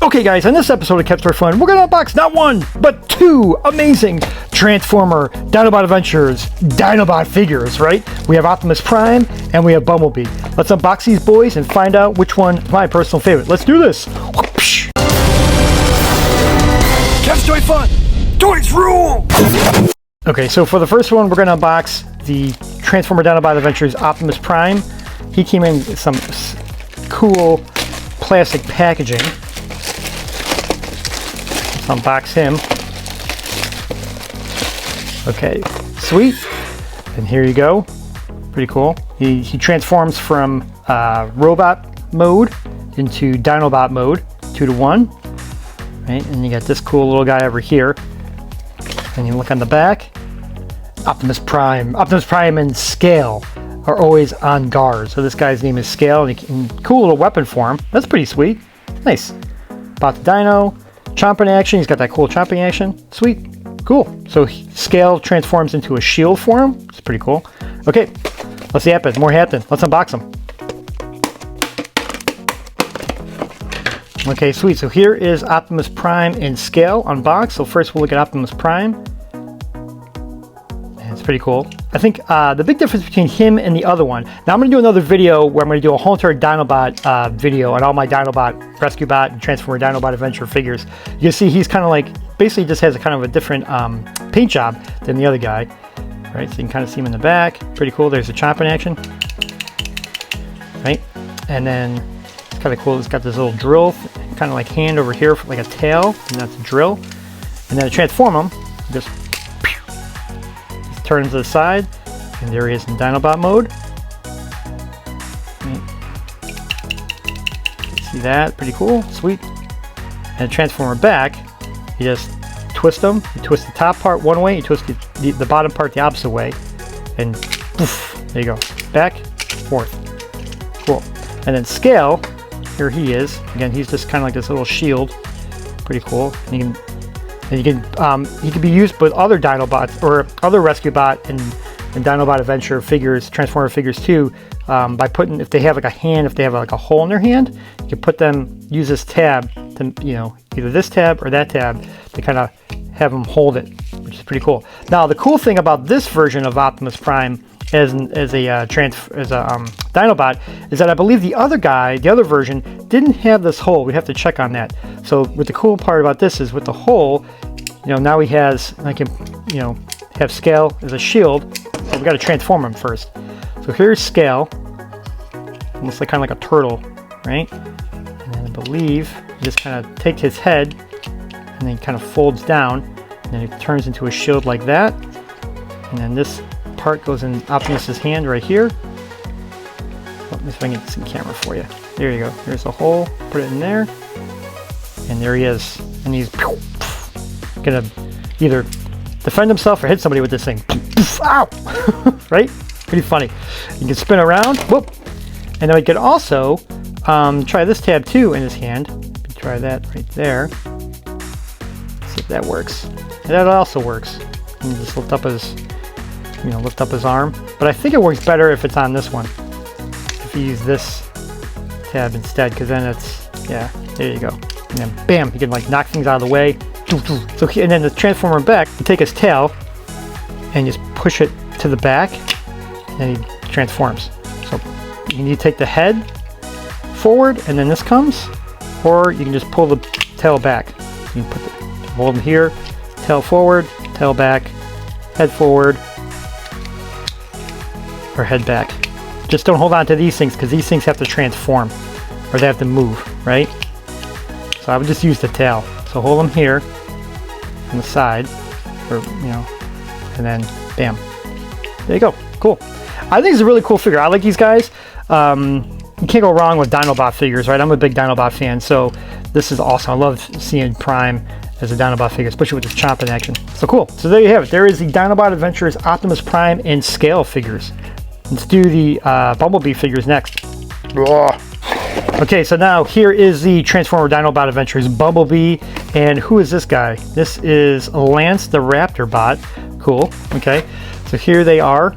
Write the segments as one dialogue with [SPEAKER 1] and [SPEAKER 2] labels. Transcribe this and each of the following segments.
[SPEAKER 1] Okay guys, in this episode of Kept for Fun, we're going to unbox not one, but two amazing Transformer Dinobot Adventures Dinobot figures, right? We have Optimus Prime and we have Bumblebee. Let's unbox these boys and find out which one is my personal favorite. Let's do this! Kev's Toy Fun! Toys rule! Okay, so for the first one, we're going to unbox the Transformer Dinobot Adventures Optimus Prime. He came in with some cool plastic packaging. Let's unbox him. Okay, sweet. And here you go. Pretty cool. He transforms from robot mode into Dinobot mode, 2-to-1. Right, and you got this cool little guy over here. And you look on the back. Optimus Prime. Optimus Prime and Scale are always on guard. So this guy's name is Scale, and cool little weapon form. That's pretty sweet. Nice. About the Dino. Chomping action. He's got that cool chomping action. Sweet. Cool. So Scale transforms into a shield form. It's pretty cool. Okay. Let's see happen. More happen. Let's unbox him. Okay, sweet. So here is Optimus Prime and Scale unboxed. So first we'll look at Optimus Prime. And it's pretty cool. I think the big difference between him and the other one. Now I'm going to do another video where I'm going to do a whole entire Dinobot video on all my Dinobot, Rescue Bot, and Transformer Dinobot Adventure figures. You can see he's kind of like, basically just has a kind of a different paint job than the other guy. Right, so you can kind of see him in the back. Pretty cool. There's a chomping action. Right, and then it's kind of cool. It's got this little drill, kind of like hand over here, for like a tail, and that's a drill. And then to transform him, just turn him to the side, and there he is in Dinobot mode. Right. See that? Pretty cool. Sweet. And transformer back, you just twist them. You twist the top part one way, you twist the bottom part the opposite way, and poof, there you go. Back, forth. Cool. And then Scale, here he is. Again, he's just kind of like this little shield. Pretty cool. And he can be used with other Dinobots or other Rescue Bot and Dinobot Adventure figures, Transformer figures too. By putting, if they have like a hand, if they have like a hole in their hand, you can put them, use this tab to, you know, either this tab or that tab to kind of have them hold it, which is pretty cool. Now the cool thing about this version of Optimus Prime as a Dinobot is that I believe the other guy, the other version, didn't have this hole. We have to check on that. So what the cool part about this is with the hole, you know, now he has, I can, you know, have Scale as a shield, but we got to transform him first. So here's Scale, almost like kind of like a turtle, right? And then I believe you just kind of take his head and then kind of folds down, and then it turns into a shield like that. And then this part goes in Optimus's hand right here. Let me see if I can get some camera for you. There you go. Here's the hole. Put it in there. And there he is. And he's gonna either defend himself or hit somebody with this thing. Ow! Right? Pretty funny. You can spin around. Whoop! And then we can also try this tab too in his hand. Try that right there. See if that works. And that also works. And just lift up his, you know, lift up his arm. But I think it works better if it's on this one. If you use this tab instead, because then it's, yeah, there you go. And then bam, you can like knock things out of the way. So and then the transformer back, you take his tail and just push it to the back, and he transforms. So you need to take the head forward, and then this comes, or you can just pull the tail back. You can hold him here, tail forward, tail back, head forward, or head back. Just don't hold on to these things, because these things have to transform, or they have to move, right? So I would just use the tail. So hold them here on the side, or, you know, and then bam. There you go. Cool. I think it's a really cool figure. I like these guys. You can't go wrong with Dinobot figures, right? I'm a big Dinobot fan, so this is awesome. I love seeing Prime as a Dinobot figure, especially with this chomping action. So cool. So there you have it. There is the Dinobot Adventures Optimus Prime and Scale figures. Let's do the Bumblebee figures next. Okay, so now here is the Transformer Dinobot Adventures Bumblebee, and who is this guy? This is Lance the Raptor bot. Cool. Okay, so here they are,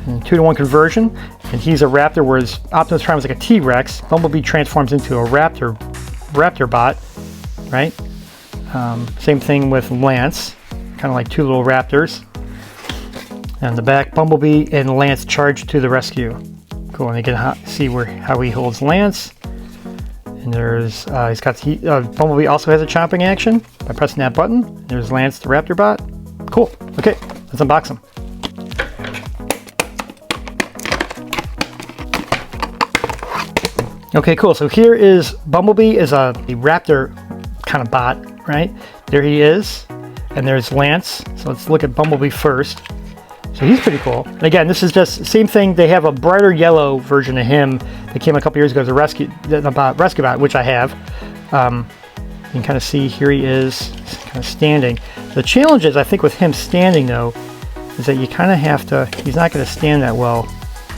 [SPEAKER 1] 2-to-1 conversion, and he's a raptor, whereas Optimus Prime is like a T-Rex. Bumblebee transforms into a raptor bot. right? Same thing with Lance, kind of like two little Raptors. And the back, Bumblebee and Lance charge to the rescue. Cool, and you can see how he holds Lance. And there's, Bumblebee also has a chomping action by pressing that button. There's Lance the Raptor bot. Cool, okay, let's unbox him. Okay, cool, so here is Bumblebee is a Raptor kind of bot, right? There he is, and there's Lance. So let's look at Bumblebee first. So he's pretty cool. And again, this is just same thing. They have a brighter yellow version of him that came a couple years ago as a rescue bot, which I have. You can kind of see here he is, kind of standing. The challenge is, I think, with him standing though, is that you kind of have to. He's not going to stand that well.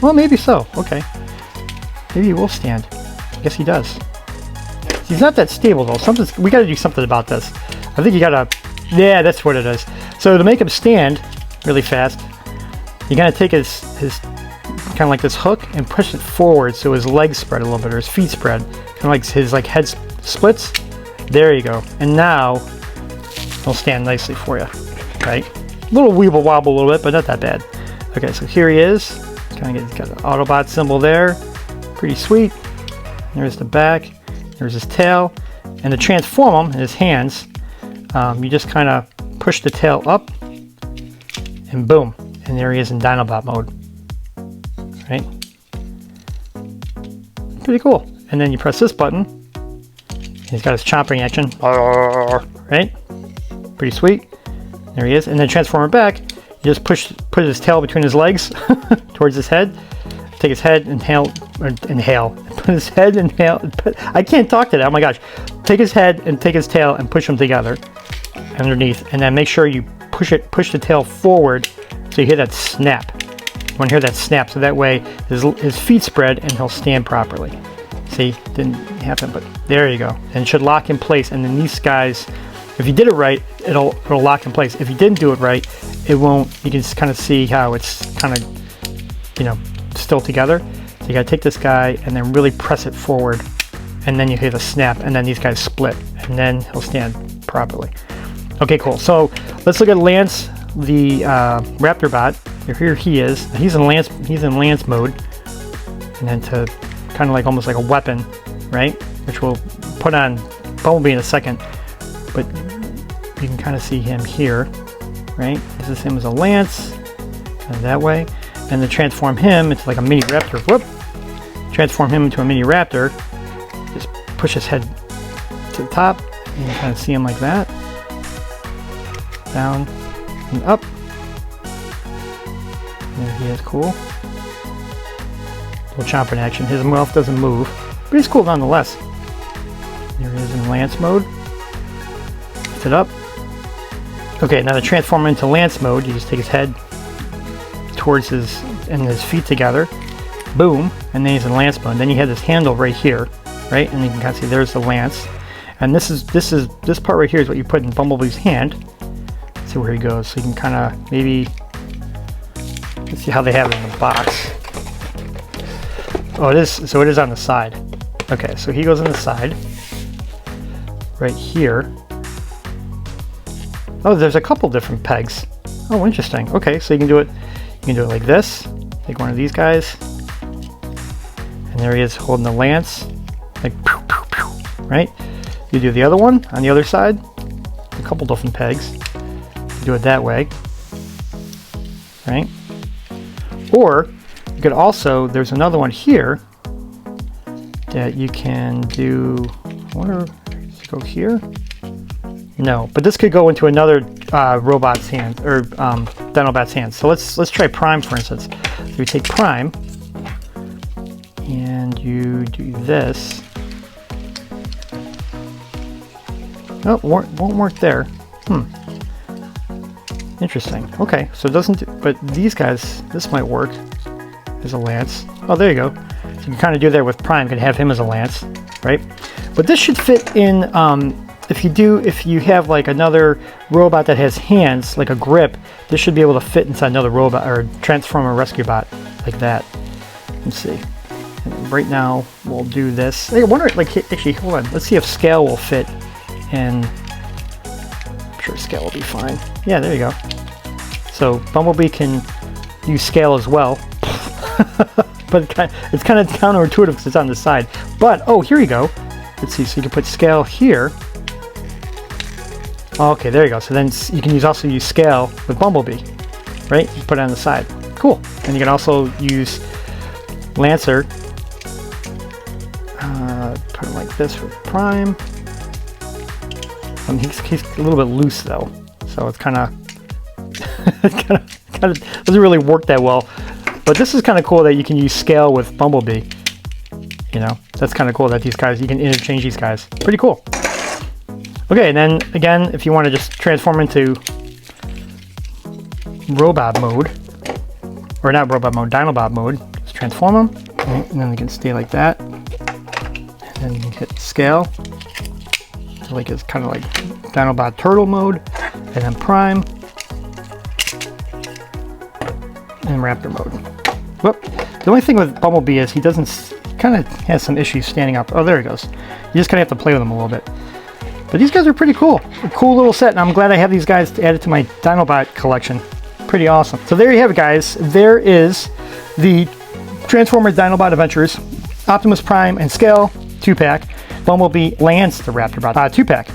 [SPEAKER 1] Well, maybe so. Okay, maybe he will stand. I guess he does. He's not that stable though. We got to do something about this. I think you got to. Yeah, that's what it is. So to make him stand really fast, you gotta take his kind of like this hook and push it forward so his legs spread a little bit, or his feet spread, kind of like his head splits. There you go. And now he'll stand nicely for you, right? A little weeble wobble a little bit, but not that bad. Okay, so here he is. Kind of got the Autobot symbol there. Pretty sweet. There's the back. There's his tail, and to transform him in his hands, you just kind of push the tail up, and boom. And there he is in Dinobot mode, right? Pretty cool. And then you press this button. He's got his chomping action, right? Pretty sweet. There he is. And then transform it back. You just put his tail between his legs towards his head. Take his head, inhale. Put his head, inhale. I can't talk to that. Oh my gosh. Take his head and take his tail and push them together underneath. And then make sure you push the tail forward. So you hear that snap. You want to hear that snap, so that way his feet spread and he'll stand properly. See, didn't happen, but there you go. And it should lock in place. And then these guys, if you did it right, it'll lock in place. If you didn't do it right, it won't. You can just kind of see how it's kind of, still together. So you got to take this guy and then really press it forward, and then you hear the snap, and then these guys split, and then he'll stand properly. Okay, cool. So let's look at Lance, the Raptor bot. Here he is. He's in Lance mode, and then to kind of like almost like a weapon, right? Which we'll put on Bumblebee in a second, but you can kind of see him here, right? This is him as a Lance, and that way, and to transform him into like a mini Raptor. Whoop! Transform him into a mini Raptor. Just push his head to the top, and you kind of see him like that, down and up. There he is, cool. Little chomping action. His mouth doesn't move, but he's cool nonetheless. There he is in Lance mode. Lift it up. Okay, now to transform into Lance mode, you just take his head towards his feet together. Boom, and then he's in Lance mode. And then you have this handle right here, right? And you can kind of see there's the Lance. And this part right here is what you put in Bumblebee's hand. Let's see where he goes. So you can kind of maybe. Let's see how they have it in the box. Oh, it is. So it is on the side. Okay, so he goes on the side. Right here. Oh, there's a couple different pegs. Oh, interesting. Okay, so you can do it. You can do it like this. Take one of these guys, and there he is holding the Lance, like pew, pew, pew, right? You do the other one on the other side. A couple different pegs. You do it that way, right? Or you could also, there's another one here that you can do. I wonder, does it go here? No, but this could go into another robot's hand, or Dinobot's hand. So let's try Prime, for instance. So you take Prime and you do this. Oh, won't work there. Interesting. Okay, so it doesn't. But these guys, this might work as a Lance. Oh, there you go. So you can kind of do that with Prime. You can have him as a Lance, right? But this should fit in. If you have like another robot that has hands, like a grip, this should be able to fit inside another robot or Transformer Rescue Bot like that. Let's see. And right now we'll do this. I wonder, like, actually, hold on. Let's see if scale will fit and I'm sure scale will be fine. Yeah, there you go. So Bumblebee can use scale as well, but it's kind of counterintuitive because it's on the side. But oh, here you go. Let's see. So you can put scale here. Okay, there you go. So then you can also use scale with Bumblebee, right? You put it on the side. Cool. And you can also use Lancer. Put it like this with Prime. He's a little bit loose though, so it's kind of doesn't really work that well. But this is kind of cool that you can use scale with Bumblebee. You know, that's kind of cool that these guys, you can interchange these guys. Pretty cool. Okay, and then again, if you want to just transform into robot mode, or not robot mode, Dinobot mode, just transform them, and then they can stay like that. And then you can hit scale, so like it's kind of like Dinobot turtle mode, and then Prime, and Raptor mode. Whoop. The only thing with Bumblebee is he kind of has some issues standing up. Oh, there he goes. You just kind of have to play with him a little bit. But these guys are pretty cool. A cool little set, and I'm glad I have these guys added to my Dinobot collection. Pretty awesome. So there you have it, guys. There is the Transformers Dinobot Adventures, Optimus Prime and Scale 2-pack. Bumblebee lands the Raptor 2-pack.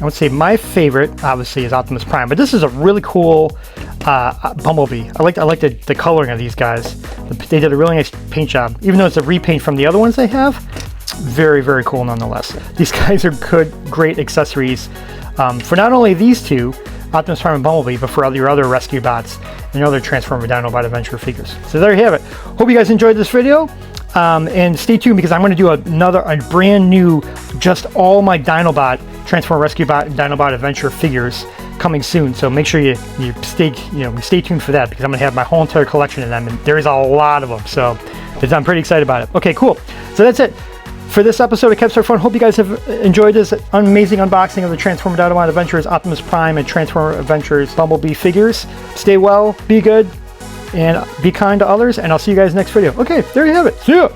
[SPEAKER 1] I would say my favorite, obviously, is Optimus Prime, but this is a really cool Bumblebee. I like the coloring of these guys. They did a really nice paint job, even though it's a repaint from the other ones they have. Very, very cool nonetheless. These guys are great accessories for not only these two, Optimus Prime and Bumblebee, but for your other rescue bots and other Transformer Dinobot Adventure figures. So there you have it. Hope you guys enjoyed this video. And stay tuned because I'm going to do a brand new, just all my Dinobot, Transformer Rescue Bot, and Dinobot Adventure figures coming soon. So make sure you stay tuned for that because I'm going to have my whole entire collection of them, and there is a lot of them. So I'm pretty excited about it. Okay, cool. So that's it for this episode of Capstar Fun. Hope you guys have enjoyed this amazing unboxing of the Transformer Dinobot Adventures, Optimus Prime, and Transformer Adventures Bumblebee figures. Stay well, be good, and be kind to others, and I'll see you guys next video. Okay, there you have it. See ya!